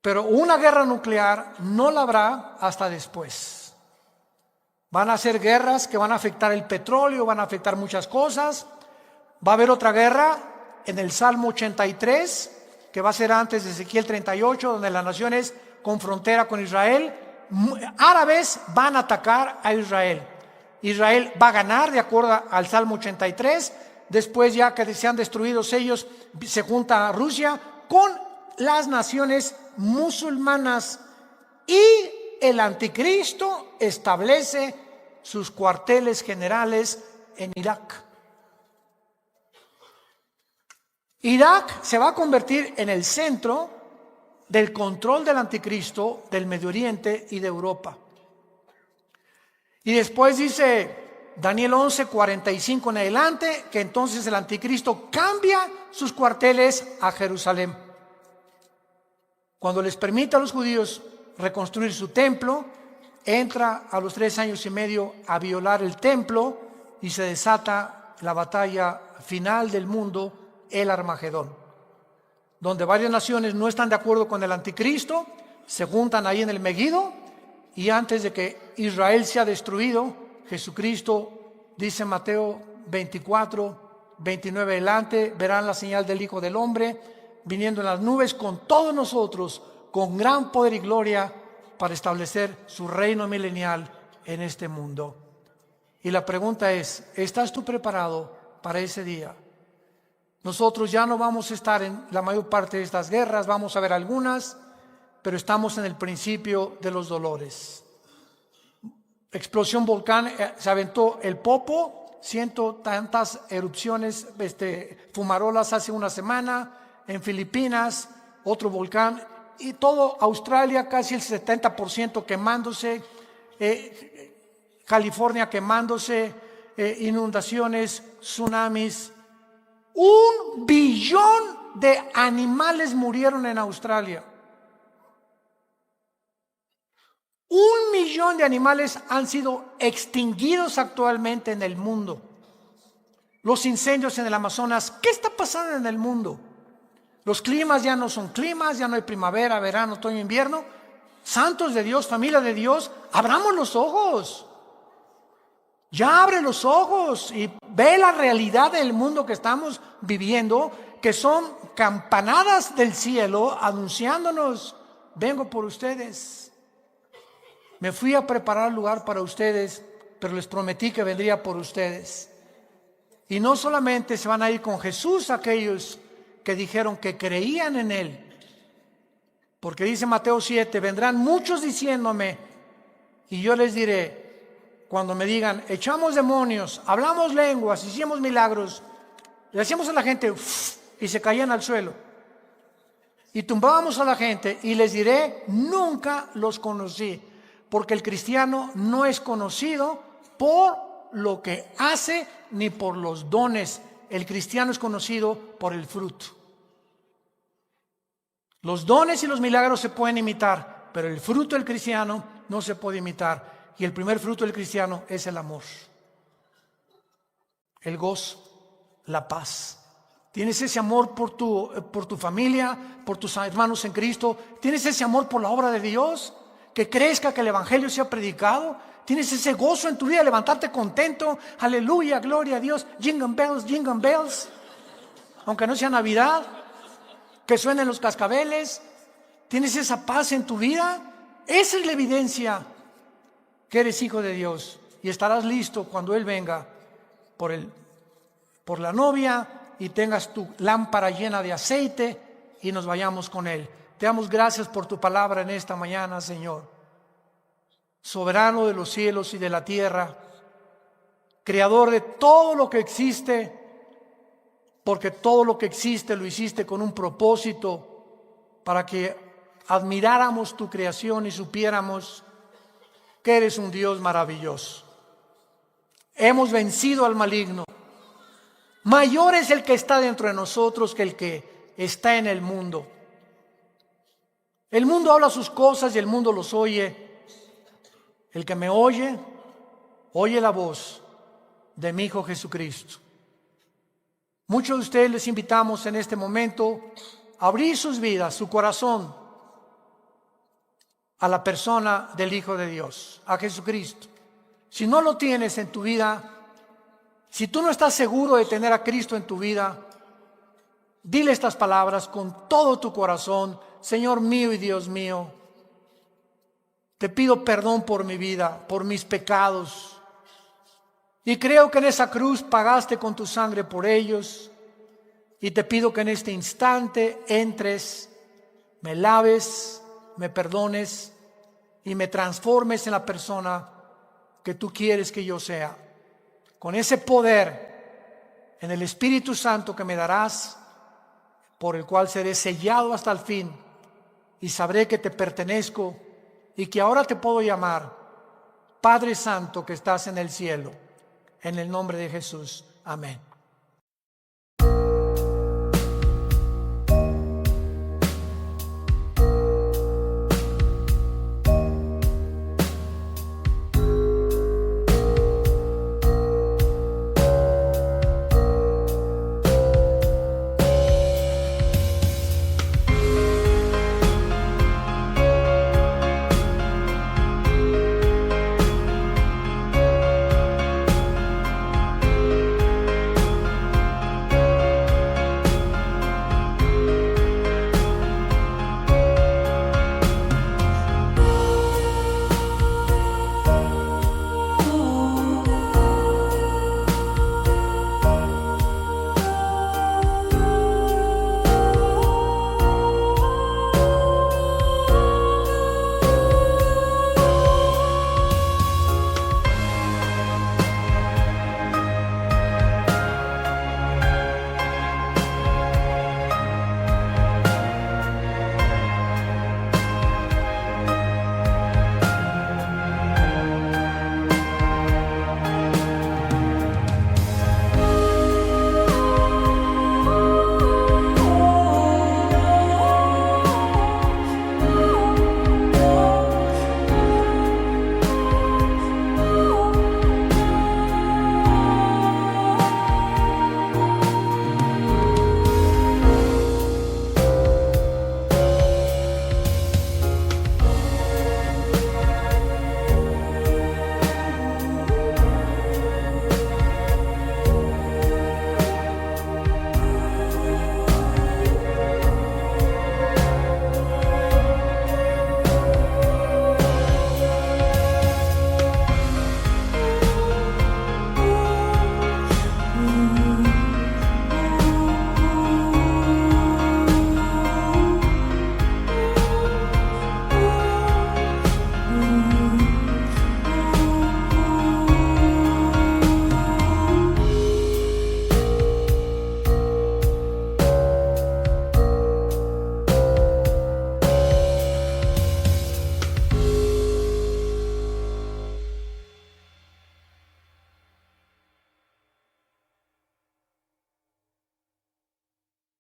Pero una guerra nuclear no la habrá hasta después. Van a ser guerras que van a afectar el petróleo, van a afectar muchas cosas. Va a haber otra guerra en el Salmo 83, que va a ser antes de Ezequiel 38, donde las naciones con frontera con Israel, árabes van a atacar a Israel. Israel va a ganar de acuerdo al Salmo 83. Después, ya que sean destruidos ellos, se junta a Rusia con las naciones musulmanas y el anticristo establece sus cuarteles generales en Irak. Irak se va a convertir en el centro del control del anticristo del Medio Oriente y de Europa. Y después dice Daniel 11, 45 en adelante, que entonces el anticristo cambia sus cuarteles a Jerusalén. Cuando les permite a los judíos reconstruir su templo, entra a los 3 años y medio a violar el templo y se desata la batalla final del mundo, el Armagedón, donde varias naciones no están de acuerdo con el anticristo, se juntan ahí en el Megido, y antes de que Israel sea destruido, Jesucristo, dice Mateo 24, 29 adelante, verán la señal del Hijo del Hombre viniendo en las nubes con todos nosotros, con gran poder y gloria, para establecer su reino milenial en este mundo. Y la pregunta es, ¿estás tú preparado para ese día? Nosotros ya no vamos a estar en la mayor parte de estas guerras, vamos a ver algunas, pero estamos en el principio de los dolores. Explosión volcán, se aventó el Popo, tantas erupciones, fumarolas hace una semana, en Filipinas, otro volcán, y todo Australia, casi el 70% quemándose, California quemándose, inundaciones, tsunamis. 1 billón de animales murieron en Australia. 1 millón de animales han sido extinguidos actualmente en el mundo. Los incendios en el Amazonas, ¿qué está pasando en el mundo? Los climas ya no son climas, ya no hay primavera, verano, otoño, invierno. Santos de Dios, familia de Dios, abramos los ojos. Ya abre los ojos y ve la realidad del mundo que estamos viviendo, que son campanadas del cielo anunciándonos, vengo por ustedes. Me fui a preparar lugar para ustedes, pero les prometí que vendría por ustedes. Y no solamente se van a ir con Jesús aquellos que dijeron que creían en Él, porque dice Mateo 7, vendrán muchos diciéndome, y yo les diré, cuando me digan, echamos demonios, hablamos lenguas, hicimos milagros, le hacíamos a la gente, ¡uf!, y se caían al suelo, y tumbábamos a la gente, y les diré, nunca los conocí, porque el cristiano no es conocido por lo que hace, ni por los dones. El cristiano es conocido por el fruto. Los dones y los milagros se pueden imitar, pero el fruto del cristiano no se puede imitar. Y el primer fruto del cristiano es el amor, el gozo, la paz. ¿Tienes ese amor por tu familia, por tus hermanos en Cristo? ¿Tienes ese amor por la obra de Dios? Que crezca, que el evangelio sea predicado. ¿Tienes ese gozo en tu vida, levantarte contento? Aleluya, gloria a Dios. Jingle bells. Aunque no sea Navidad, que suenen los cascabeles. ¿Tienes esa paz en tu vida? Esa es la evidencia que eres hijo de Dios. Y estarás listo cuando Él venga por la novia y tengas tu lámpara llena de aceite y nos vayamos con Él. Te damos gracias por tu palabra en esta mañana, Señor. Soberano de los cielos y de la tierra, creador de todo lo que existe, porque todo lo que existe lo hiciste con un propósito, para que admiráramos tu creación y supiéramos que eres un Dios maravilloso. Hemos vencido al maligno. Mayor es el que está dentro de nosotros que el que está en el mundo. El mundo habla sus cosas y el mundo los oye. El que me oye, oye la voz de mi Hijo Jesucristo. Muchos de ustedes les invitamos en este momento a abrir sus vidas, su corazón, a la persona del Hijo de Dios, a Jesucristo. Si no lo tienes en tu vida, si tú no estás seguro de tener a Cristo en tu vida, dile estas palabras con todo tu corazón: Señor mío y Dios mío, te pido perdón por mi vida, por mis pecados. Y creo que en esa cruz pagaste con tu sangre por ellos. Y te pido que en este instante entres, me laves, me perdones y me transformes en la persona que tú quieres que yo sea. Con ese poder en el Espíritu Santo que me darás, por el cual seré sellado hasta el fin y sabré que te pertenezco y que ahora te puedo llamar Padre Santo que estás en el cielo. En el nombre de Jesús. Amén.